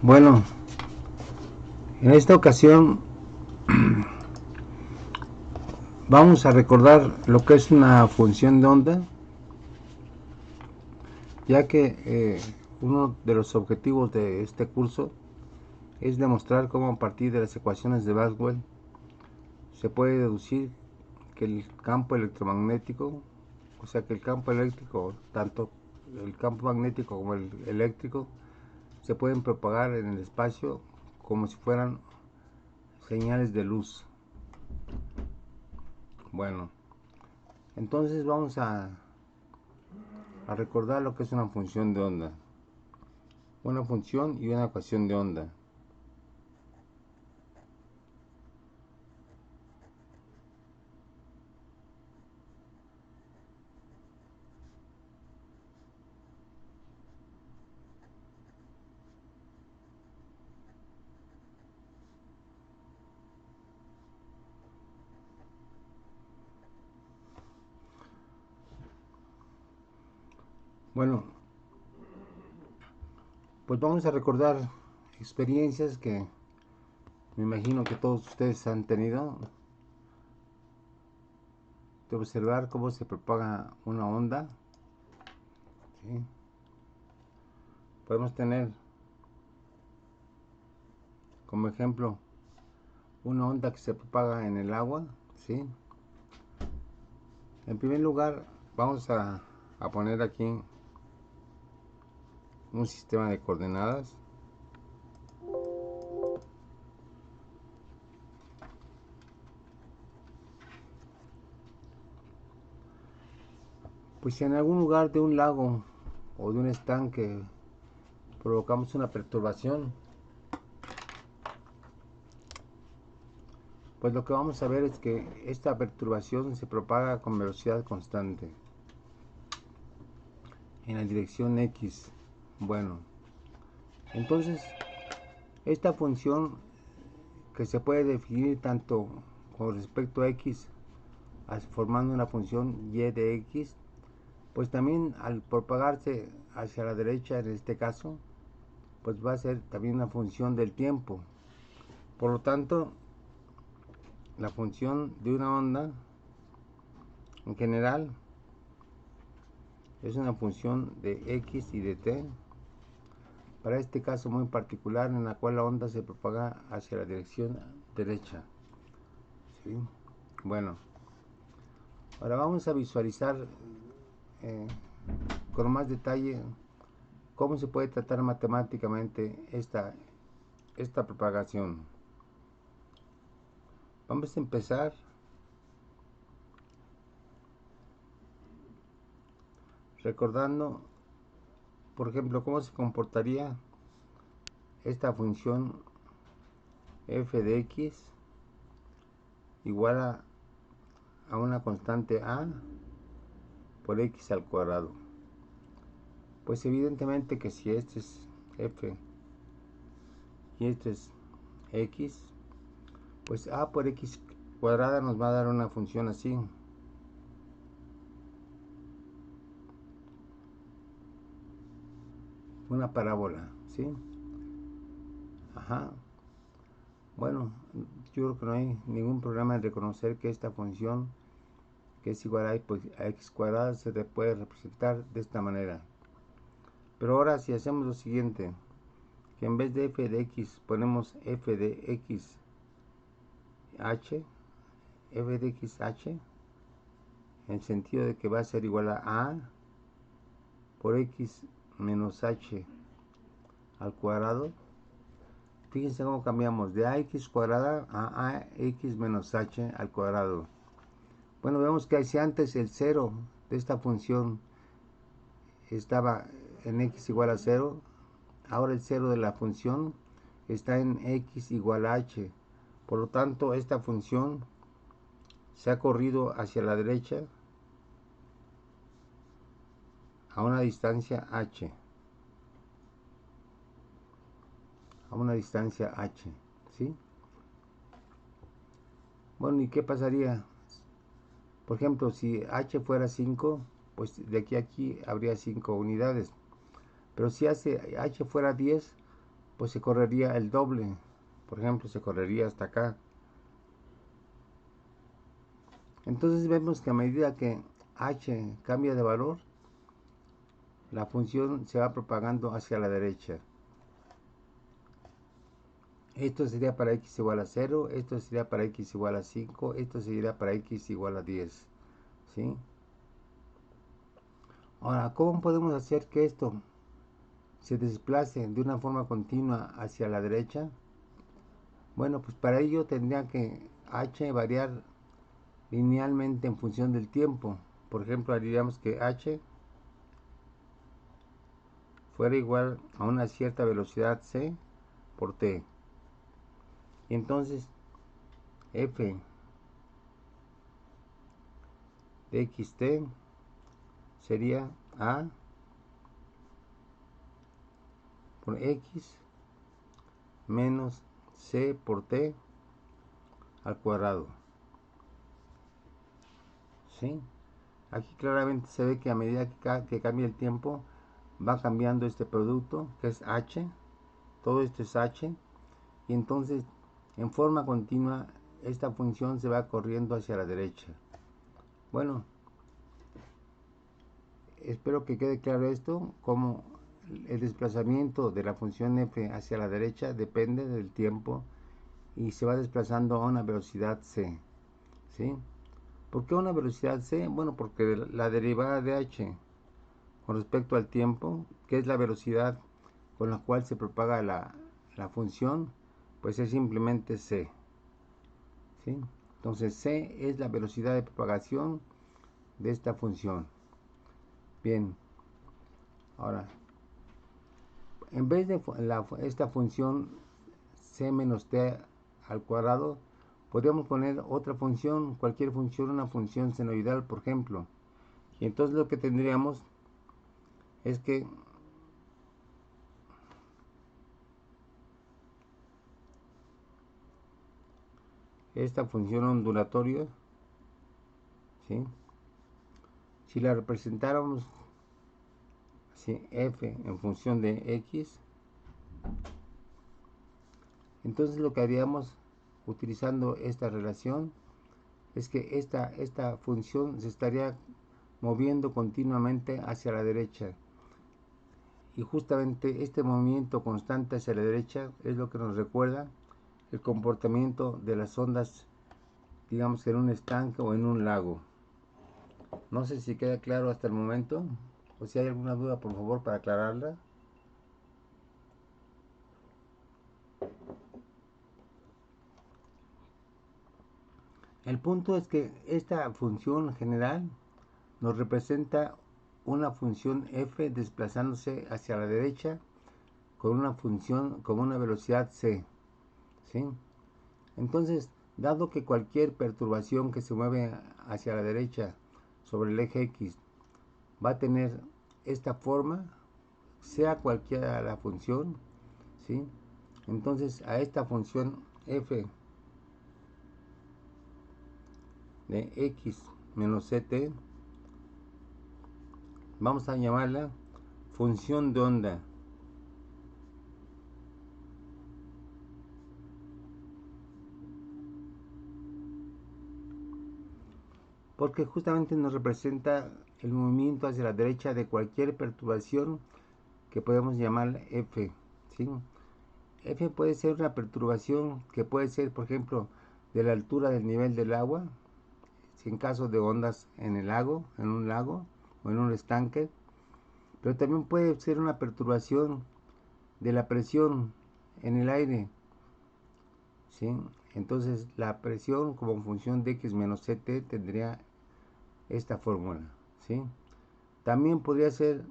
Bueno, en esta ocasión vamos a recordar lo que es una función de onda, ya que uno de los objetivos de este curso es demostrar cómo a partir de las ecuaciones de Maxwell se puede deducir que el campo electromagnético, o sea que el campo eléctrico, tanto el campo magnético como el eléctrico, se pueden propagar en el espacio como si fueran señales de luz. Bueno, entonces vamos a recordar lo que es una función de onda. Una función y una ecuación de onda. Bueno, pues vamos a recordar experiencias que me imagino que todos ustedes han tenido, de observar cómo se propaga una onda. ¿Sí? Podemos tener como ejemplo una onda que se propaga en el agua. ¿Sí? En primer lugar, vamos a poner aquí un sistema de coordenadas. Pues si en algún lugar de un lago o de un estanque provocamos una perturbación, pues lo que vamos a ver es que esta perturbación se propaga con velocidad constante en la dirección X. Bueno, entonces esta función, que se puede definir tanto con respecto a X formando una función Y de X, pues también al propagarse hacia la derecha en este caso, pues va a ser también una función del tiempo. Por lo tanto, la función de una onda en general es una función de X y de T, para este caso muy particular en la cual la onda se propaga hacia la dirección derecha. ¿Sí? Bueno, ahora vamos a visualizar eh, con más detalle cómo se puede tratar matemáticamente esta propagación. Vamos a empezar recordando, por ejemplo, cómo se comportaría esta función f de x igual a una constante a por x al cuadrado. Pues evidentemente que si este es f y este es x, pues a por x cuadrada nos va a dar una función así. Una parábola, ¿sí? Ajá. Bueno, yo creo que no hay ningún problema en reconocer que esta función, que es igual a x cuadrada, se puede representar de esta manera. Pero ahora si hacemos lo siguiente, que en vez de f de x ponemos f de x h, f de x h, en el sentido de que va a ser igual a por x menos h al cuadrado. Fíjense cómo cambiamos de ax cuadrada a ax menos h al cuadrado. Bueno, vemos que si antes el 0 de esta función estaba en x igual a 0, ahora el 0 de la función está en x igual a h. Por lo tanto, esta función se ha corrido hacia la derecha a una distancia h. A una distancia h, ¿sí? Bueno, ¿y qué pasaría? Por ejemplo, si h fuera 5, pues de aquí a aquí habría 5 unidades. Pero si h fuera 10, pues se correría el doble. Por ejemplo, se correría hasta acá. Entonces vemos que a medida que h cambia de valor, la función se va propagando hacia la derecha. Esto sería para x igual a 0, esto sería para x igual a 5, esto sería para x igual a 10. ¿Sí? Ahora, ¿cómo podemos hacer que esto se desplace de una forma continua hacia la derecha? Bueno, pues para ello tendría que h variar linealmente en función del tiempo. Por ejemplo, diríamos que h fuera igual a una cierta velocidad c por t. Y entonces f de xt sería a por x menos c por t al cuadrado. ¿Sí? Aquí claramente se ve que a medida que cambia el tiempo va cambiando este producto que es h, todo esto es h, y entonces en forma continua esta función se va corriendo hacia la derecha. Bueno, espero que quede claro esto, como el desplazamiento de la función f hacia la derecha depende del tiempo y se va desplazando a una velocidad c. ¿Sí? ¿Por qué una velocidad c? Bueno, porque la derivada de h con respecto al tiempo, que es la velocidad con la cual se propaga la función, pues es simplemente c. ¿Sí? Entonces c es la velocidad de propagación de esta función. Bien, ahora, en vez de esta función c menos t al cuadrado, podríamos poner otra función, cualquier función, una función senoidal, por ejemplo. Y entonces lo que tendríamos es que esta función ondulatoria, ¿sí? Si la representáramos así, f en función de x, entonces lo que haríamos utilizando esta relación es que esta función se estaría moviendo continuamente hacia la derecha, y justamente este movimiento constante hacia la derecha es lo que nos recuerda el comportamiento de las ondas, digamos, en un estanque o en un lago. No sé si queda claro hasta el momento, o si hay alguna duda, por favor, para aclararla. El punto es que esta función general nos representa una función f desplazándose hacia la derecha con una función con una velocidad c. ¿Sí? Entonces, dado que cualquier perturbación que se mueve hacia la derecha sobre el eje x va a tener esta forma, sea cualquiera la función, ¿sí? Entonces a esta función f de x menos ct vamos a llamarla función de onda. Porque justamente nos representa el movimiento hacia la derecha de cualquier perturbación que podemos llamar f. ¿Sí? F puede ser una perturbación que puede ser, por ejemplo, de la altura del nivel del agua, si en caso de ondas en el lago, en un lago o en un estanque, pero también puede ser una perturbación de la presión en el aire. ¿Sí? Entonces la presión como función de x menos ct tendría esta fórmula. ¿Sí? También podría ser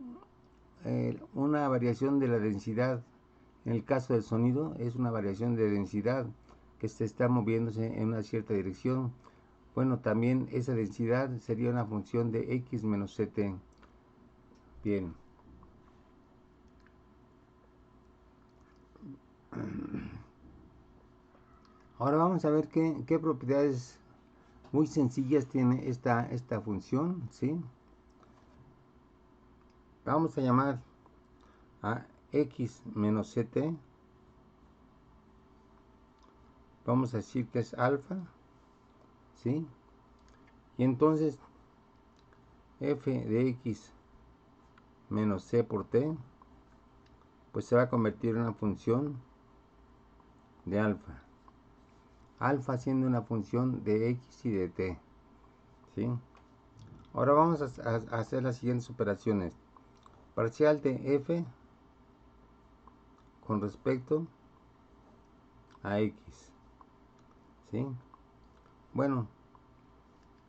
una variación de la densidad. En el caso del sonido es una variación de densidad que se está moviéndose en una cierta dirección. Bueno, también esa densidad sería una función de x menos ct. Bien. Ahora vamos a ver qué propiedades muy sencillas tiene esta función. ¿Sí? Vamos a llamar a x menos ct vamos a decir que es alfa, ¿sí? Y entonces f de x menos c por t, pues se va a convertir en una función de alfa. Alfa siendo una función de x y de t, ¿sí? Ahora vamos a hacer las siguientes operaciones. Parcial de f con respecto a x, ¿sí? Bueno,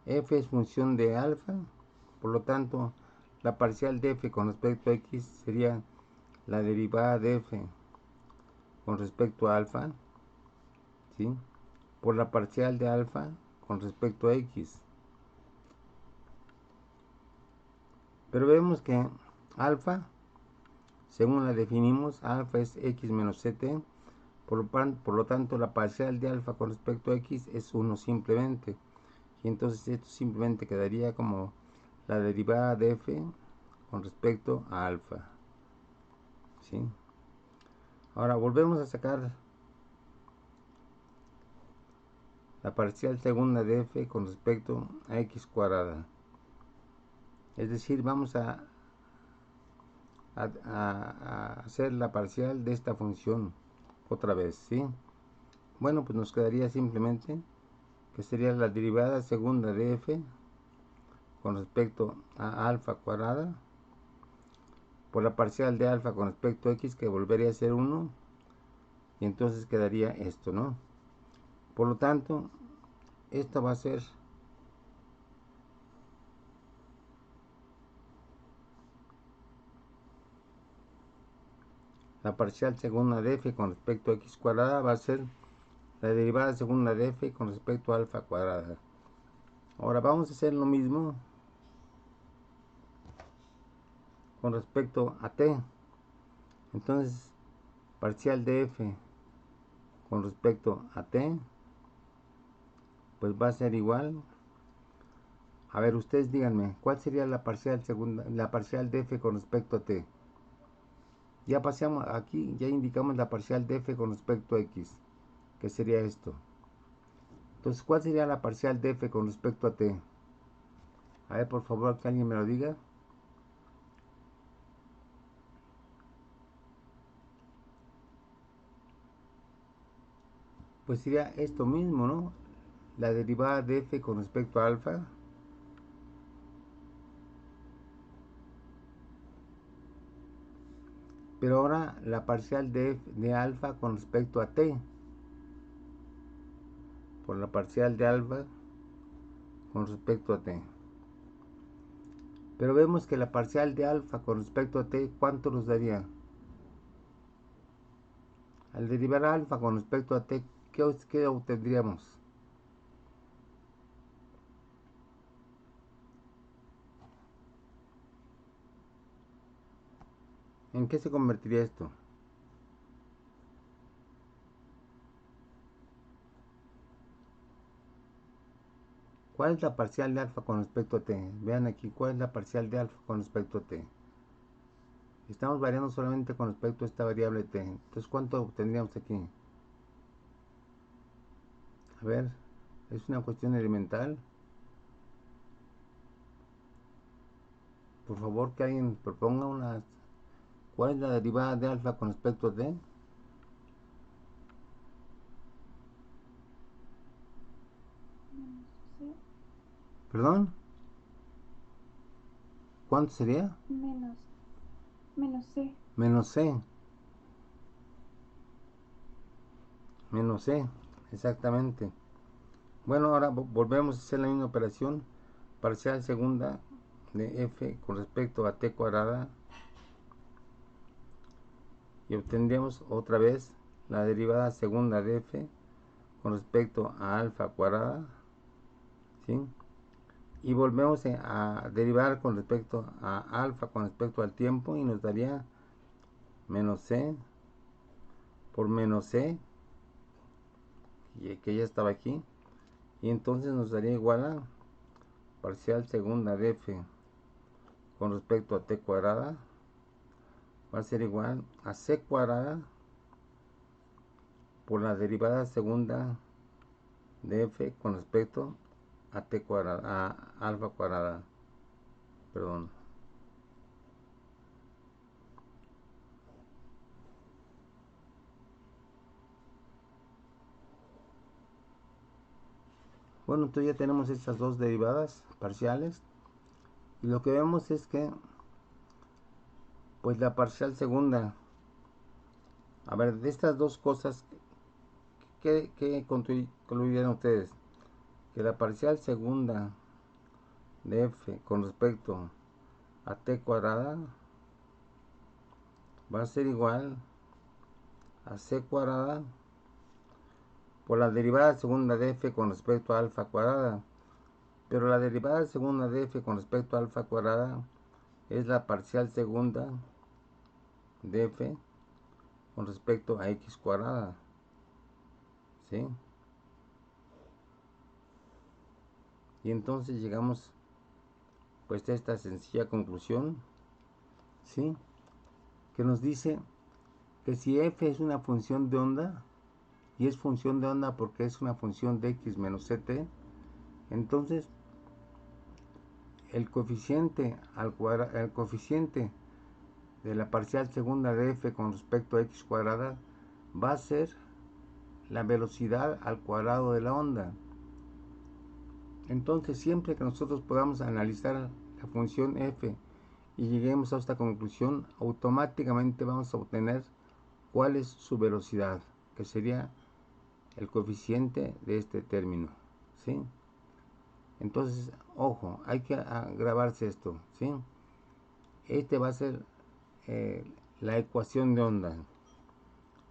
f es función de alfa, por lo tanto, la parcial de f con respecto a x sería la derivada de f con respecto a alfa, ¿sí? Por la parcial de alfa con respecto a x. Pero vemos que alfa, según la definimos, alfa es x menos ct, por lo tanto la parcial de alfa con respecto a x es 1 simplemente. Y entonces esto simplemente quedaría como la derivada de f con respecto a alfa, ¿sí? Ahora volvemos a sacar la parcial segunda de f con respecto a x cuadrada. Es decir, vamos a hacer la parcial de esta función otra vez, ¿sí? Bueno, pues nos quedaría simplemente que sería la derivada segunda de f con respecto a alfa cuadrada por la parcial de alfa con respecto a x, que volvería a ser 1, y entonces quedaría esto, ¿no? Por lo tanto, esta va a ser la parcial segunda de f con respecto a x cuadrada, va a ser la derivada segunda de f con respecto a alfa cuadrada. Ahora vamos a hacer lo mismo con respecto a t. Entonces, parcial de f con respecto a t, pues va a ser igual. A ver, ustedes díganme, ¿cuál sería la parcial segunda, la parcial de f con respecto a t? Ya pasamos aquí, ya indicamos la parcial de f con respecto a x, que sería esto. Entonces, ¿cuál sería la parcial de f con respecto a t? A ver, por favor, que alguien me lo diga. Pues sería esto mismo, ¿no? La derivada de f con respecto a alfa. Pero ahora la parcial de f de alfa con respecto a t. Por la parcial de alfa con respecto a t. Pero vemos que la parcial de alfa con respecto a t, ¿cuánto nos daría? Al derivar alfa con respecto a t, ¿qué obtendríamos? ¿En qué se convertiría esto? ¿Cuál es la parcial de alfa con respecto a t? Vean aquí, ¿cuál es la parcial de alfa con respecto a t? Estamos variando solamente con respecto a esta variable t. Entonces, ¿cuánto obtendríamos aquí? A ver, es una cuestión elemental. Por favor, que alguien proponga una. ¿Cuál es la derivada de alfa con respecto a t? ¿Perdón? ¿Cuánto sería? Menos c. Menos c. Menos c, exactamente. Bueno, ahora volvemos a hacer la misma operación. Parcial segunda de f con respecto a t cuadrada. Y obtendríamos otra vez la derivada segunda de f con respecto a alfa cuadrada, ¿sí? Y volvemos a derivar con respecto a alfa con respecto al tiempo y nos daría menos c por menos c, que ya estaba aquí, y entonces nos daría igual a parcial segunda de f con respecto a t cuadrada va a ser igual a c cuadrada por la derivada segunda de f con respecto a t cuadrada, a alfa cuadrada, perdón. Bueno, entonces ya tenemos estas dos derivadas parciales y lo que vemos es que pues la parcial segunda, a ver, de estas dos cosas, ¿qué concluyeron ustedes? Que la parcial segunda de f con respecto a t cuadrada va a ser igual a c cuadrada por la derivada segunda de f con respecto a alfa cuadrada. Pero la derivada segunda de f con respecto a alfa cuadrada es la parcial segunda de f con respecto a x cuadrada. ¿Sí? Y entonces llegamos pues a esta sencilla conclusión, ¿sí? Que nos dice que si f es una función de onda, y es función de onda porque es una función de x menos ct, entonces el coeficiente el coeficiente de la parcial segunda de f con respecto a x cuadrada va a ser la velocidad al cuadrado de la onda. Entonces siempre que nosotros podamos analizar la función f y lleguemos a esta conclusión, automáticamente vamos a obtener cuál es su velocidad, que sería el coeficiente de este término, ¿sí? Entonces, ojo, hay que grabarse esto, ¿sí? Este va a ser la ecuación de onda.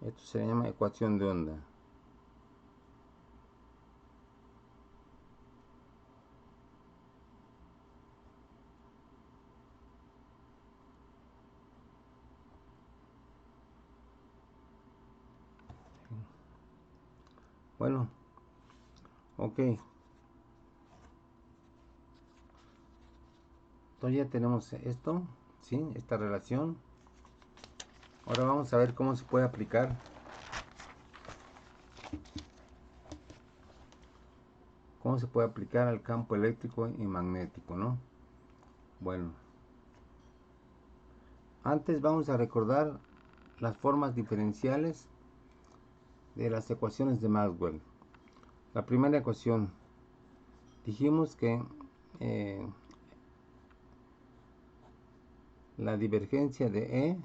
Esto se llama ecuación de onda. Bueno, ok. Entonces ya tenemos esto, ¿sí? Esta relación. Ahora vamos a ver cómo se puede aplicar. Cómo se puede aplicar al campo eléctrico y magnético, ¿no? Bueno. Antes vamos a recordar las formas diferenciales de las ecuaciones de Maxwell. La primera ecuación, dijimos que la divergencia de E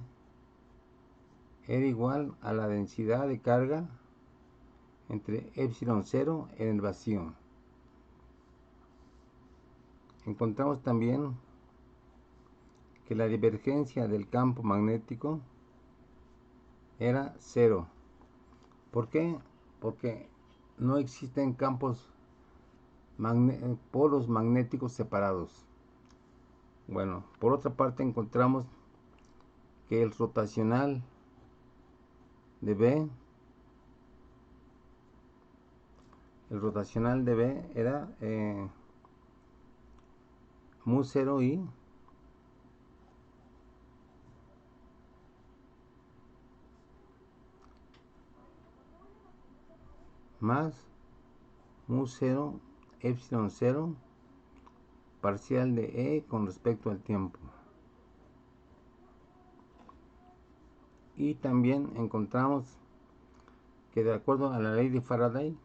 era igual a la densidad de carga entre epsilon 0 en el vacío. Encontramos también que la divergencia del campo magnético era 0. ¿Por qué? Porque no existen polos magnéticos separados. Bueno, por otra parte encontramos que el rotacional de B, era mu 0 i más mu 0 epsilon 0 parcial de E con respecto al tiempo. Y también encontramos que de acuerdo a la ley de Faraday,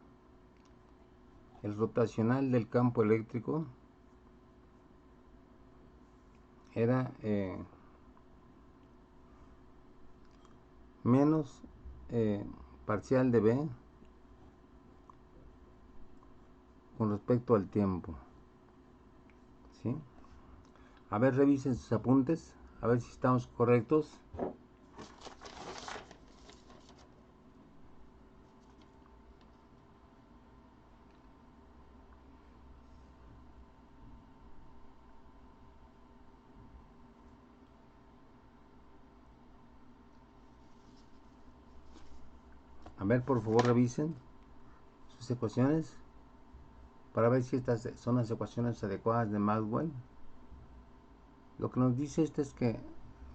el rotacional del campo eléctrico era menos parcial de B con respecto al tiempo, ¿sí? A ver, revisen sus apuntes, a ver si estamos correctos. A ver, por favor, revisen sus ecuaciones para ver si estas son las ecuaciones adecuadas de Maxwell. Lo que nos dice esto es que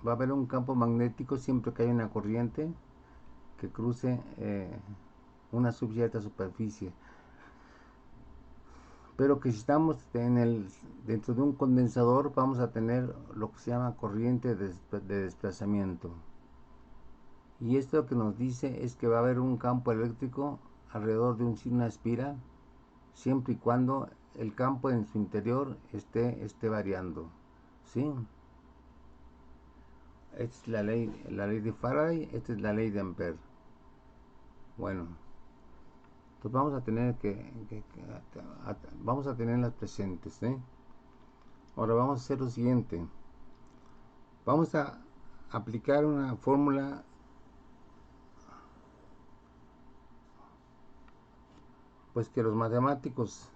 va a haber un campo magnético siempre que haya una corriente que cruce una cierta superficie. Pero que si estamos dentro de un condensador, vamos a tener lo que se llama corriente de desplazamiento. Y esto lo que nos dice es que va a haber un campo eléctrico alrededor de una espira, siempre y cuando el campo en su interior esté variando. ¿Sí? Esta es la ley de Faraday, esta es la ley de Ampère. Bueno, pues vamos a tener vamos a tenerlas presentes, ¿eh? Ahora vamos a hacer lo siguiente. Vamos a aplicar una fórmula pues que los matemáticos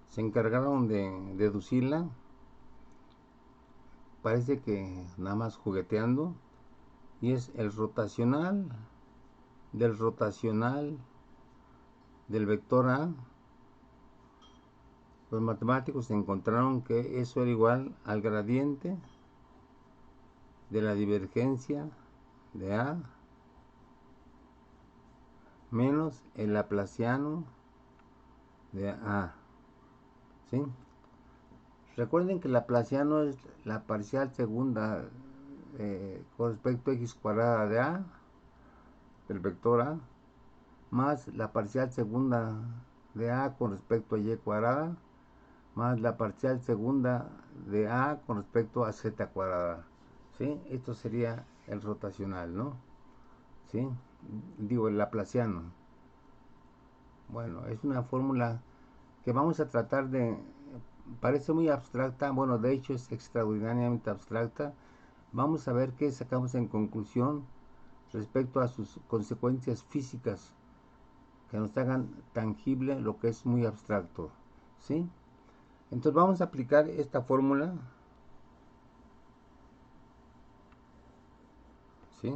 se encargaron de deducirla. Parece que nada más jugueteando. Y es el rotacional del vector A. Los matemáticos encontraron que eso era igual al gradiente de la divergencia de A menos el laplaciano de A. ¿Sí? Recuerden que el laplaciano es la parcial segunda con respecto a x cuadrada de A, del vector A, más la parcial segunda de A con respecto a y cuadrada, más la parcial segunda de A con respecto a z cuadrada. ¿Sí? Esto sería el rotacional, ¿no? ¿Sí? Digo, el laplaciano. Bueno, es una fórmula que vamos a tratar parece muy abstracta, bueno, de hecho es extraordinariamente abstracta. Vamos a ver qué sacamos en conclusión respecto a sus consecuencias físicas que nos hagan tangible lo que es muy abstracto, ¿sí? Entonces vamos a aplicar esta fórmula, ¿sí?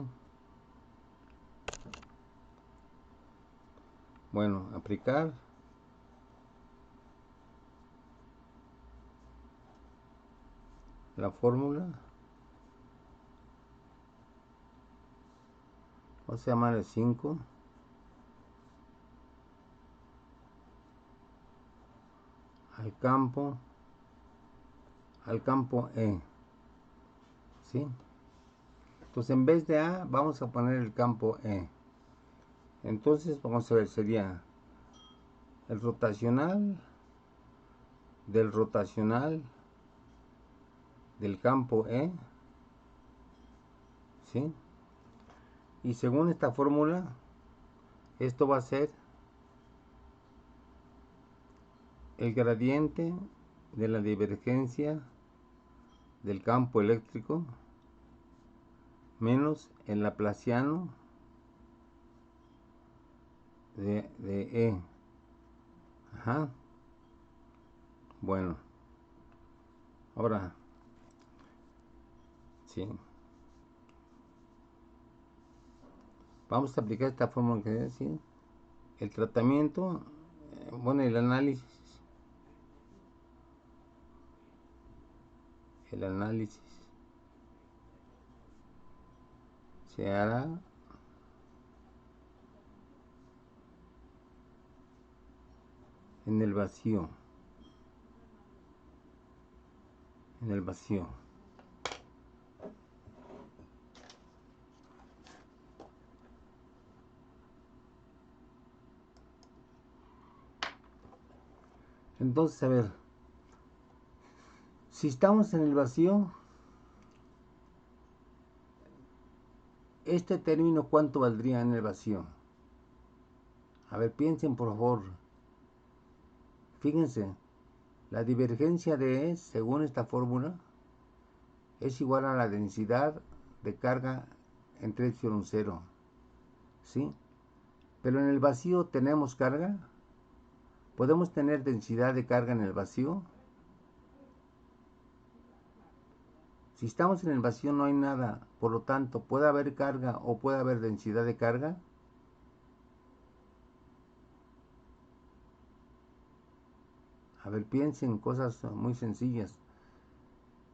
Bueno, aplicar la fórmula, vamos a llamarle 5 al campo E, ¿sí? Entonces en vez de A vamos a poner el campo E. Entonces vamos a ver, sería el rotacional del campo E, ¿sí? Y según esta fórmula, esto va a ser el gradiente de la divergencia del campo eléctrico menos el laplaciano de E. Ajá. Bueno, ahora, sí. Vamos a aplicar esta fórmula que es, ¿sí? El tratamiento, bueno, el análisis se hará en el vacío. Entonces, a ver, si estamos en el vacío, este término, ¿cuánto valdría en el vacío? A ver, piensen por favor. Fíjense, la divergencia de E, según esta fórmula, es igual a la densidad de carga entre epsilon 0, ¿sí? Pero en el vacío tenemos carga. ¿Podemos tener densidad de carga en el vacío? Si estamos en el vacío no hay nada, por lo tanto, ¿puede haber carga o puede haber densidad de carga? A ver, piensen cosas muy sencillas.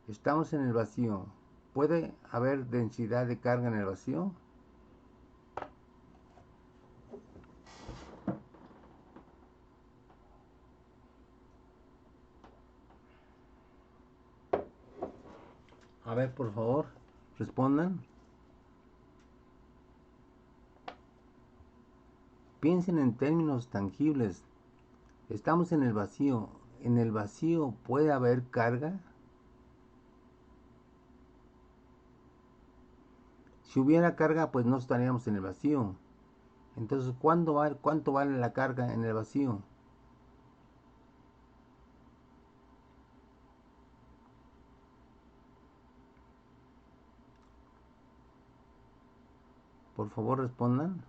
Estamos en el vacío. ¿Puede haber densidad de carga en el vacío? ver, por favor, respondan. Piensen en términos tangibles. Estamos en el vacío. ¿En el vacío puede haber carga? Si hubiera carga, pues no estaríamos en el vacío. Entonces, ¿cuánto vale la carga en el vacío? Por favor, respondan.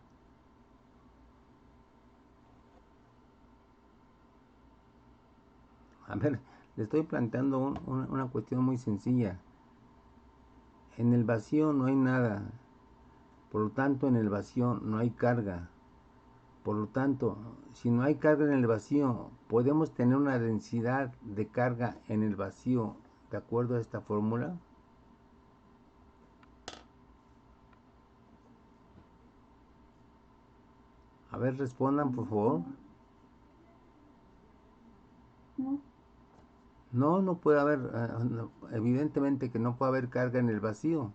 A ver, le estoy planteando una cuestión muy sencilla. En el vacío no hay nada. Por lo tanto, en el vacío no hay carga. Por lo tanto, si no hay carga en el vacío, podemos tener una densidad de carga en el vacío de acuerdo a esta fórmula. A ver, respondan, por favor. No. No puede haber, evidentemente que no puede haber carga en el vacío.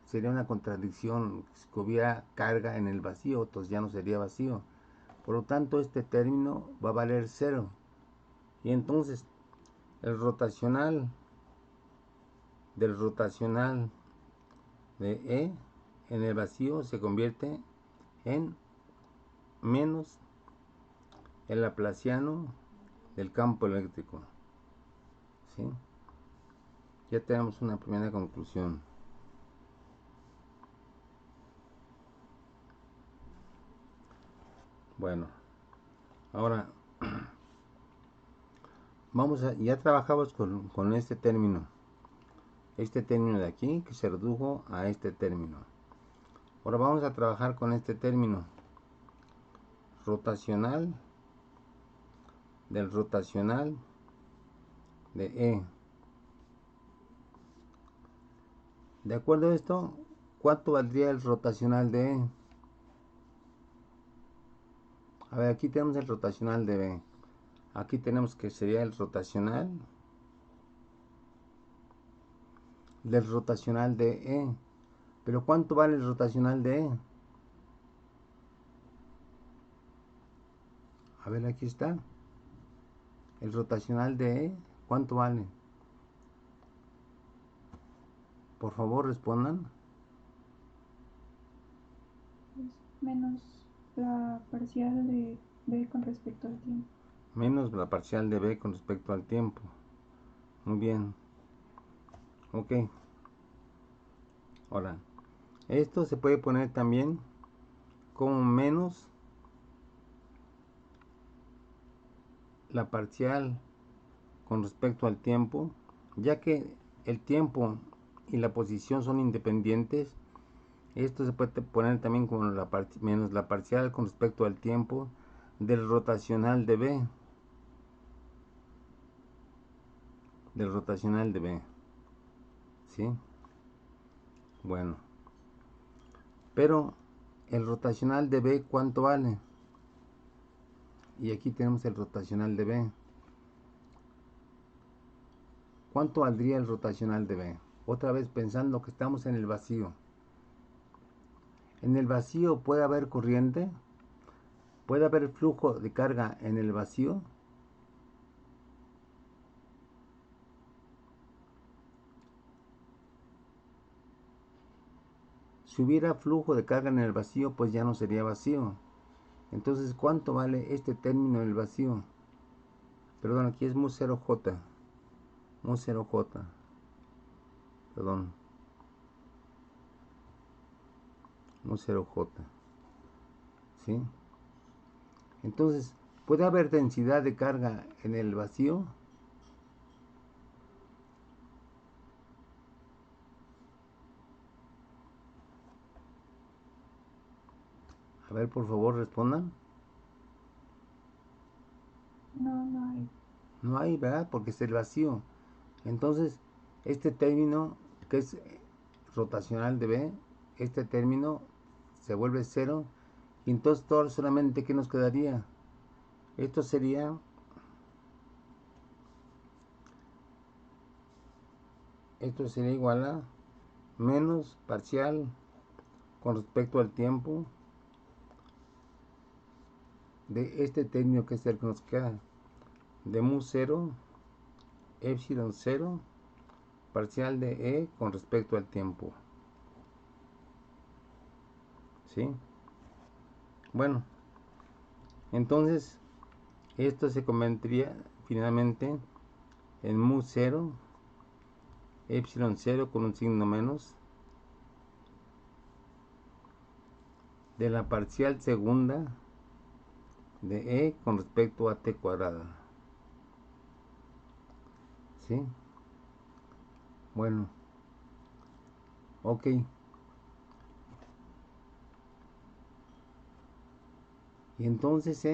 Sería una contradicción que hubiera carga en el vacío, entonces ya no sería vacío. Por lo tanto, este término va a valer 0. Y entonces, el rotacional del rotacional de E en el vacío se convierte en menos el laplaciano del campo eléctrico. ¿Sí? Ya tenemos una primera conclusión. Bueno, ahora ya trabajamos con este término de aquí que se redujo a este término. Ahora vamos a trabajar con este término rotacional del rotacional de E. De acuerdo a esto, ¿cuánto valdría el rotacional de E? A ver, aquí tenemos el rotacional de B. Aquí tenemos que sería el rotacional del rotacional de E. Pero ¿cuánto vale el rotacional de E? A ver, aquí está. El rotacional de E, ¿cuánto vale? Por favor, respondan. Es menos la parcial de B con respecto al tiempo. Menos la parcial de B con respecto al tiempo. Muy bien. Ok. Ahora, esto se puede poner también como menos la parcial con respecto al tiempo, ya que el tiempo y la posición son independientes. Esto se puede poner también como menos la parcial con respecto al tiempo del rotacional de B. Del rotacional de B. ¿Sí? Bueno. Pero el rotacional de B, ¿cuánto vale? Y aquí tenemos el rotacional de B. ¿Cuánto valdría el rotacional de B? Otra vez pensando que estamos en el vacío. ¿En el vacío puede haber corriente? ¿Puede haber flujo de carga en el vacío? Si hubiera flujo de carga en el vacío, pues ya no sería vacío. Entonces, ¿cuánto vale este término en el vacío? Perdón, aquí es mu 0J. Mu 0J. Perdón. Mu 0J. ¿Sí? Entonces, ¿puede haber densidad de carga en el vacío? A ver, por favor, respondan. No hay. No hay, ¿verdad? Porque es el vacío. Entonces, este término, que es rotacional de B, este término se vuelve 0. Y entonces, todo solamente, ¿qué nos quedaría? Esto sería esto sería igual a menos parcial con respecto al tiempo de este término que es el que nos queda, de mu 0, epsilon 0, parcial de E con respecto al tiempo. ¿Sí? Bueno, entonces esto se convertiría finalmente en mu 0, epsilon 0 con un signo menos, de la parcial segunda de E con respecto a T cuadrada. ¿Sí? Bueno, ok. Y entonces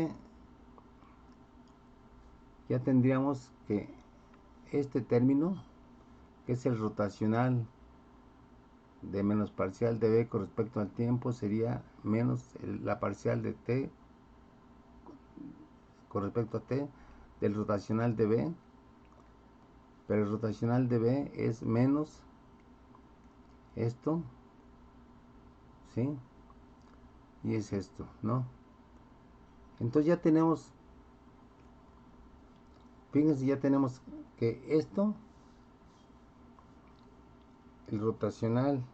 ya tendríamos que este término, que es el rotacional de menos parcial de B con respecto al tiempo, sería menos la parcial de T con respecto a T del rotacional de B, pero el rotacional de B es menos esto, ¿sí? Y es esto, ¿no? Entonces ya tenemos, fíjense, ya tenemos que esto, el rotacional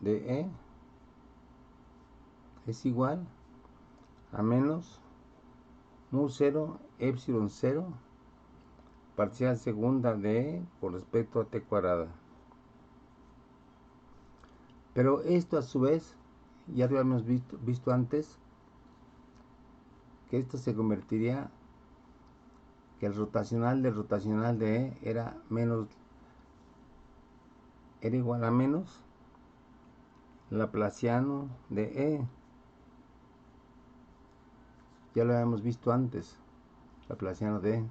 de E es igual a menos mu 0 epsilon 0 parcial segunda de E con respecto a T cuadrada. Pero esto a su vez, ya lo habíamos visto antes, que esto se convertiría, que el rotacional del rotacional de E era igual a menos laplaciano de E. Ya lo habíamos visto antes, laplaciano de E.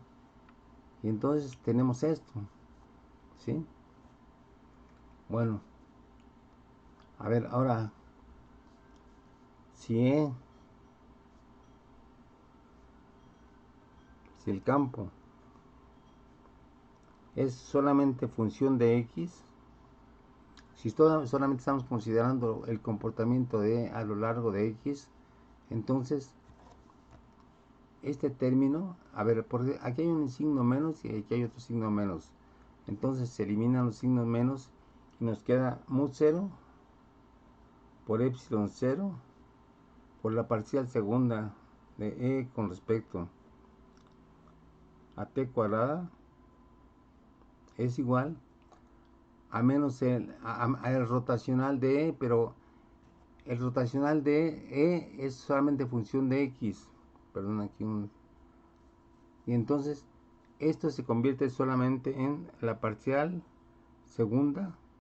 Y entonces tenemos esto, ¿sí? Bueno, a ver, ahora, si el campo es solamente función de X, si solamente estamos considerando el comportamiento de a lo largo de X, entonces este término, a ver, porque aquí hay un signo menos y aquí hay otro signo menos, entonces se eliminan los signos menos y nos queda mu 0 por epsilon 0 por la parcial segunda de E con respecto a T cuadrada es igual a menos el rotacional de E, pero el rotacional de E es solamente función de X, perdón, aquí y entonces esto se convierte solamente en la parcial segunda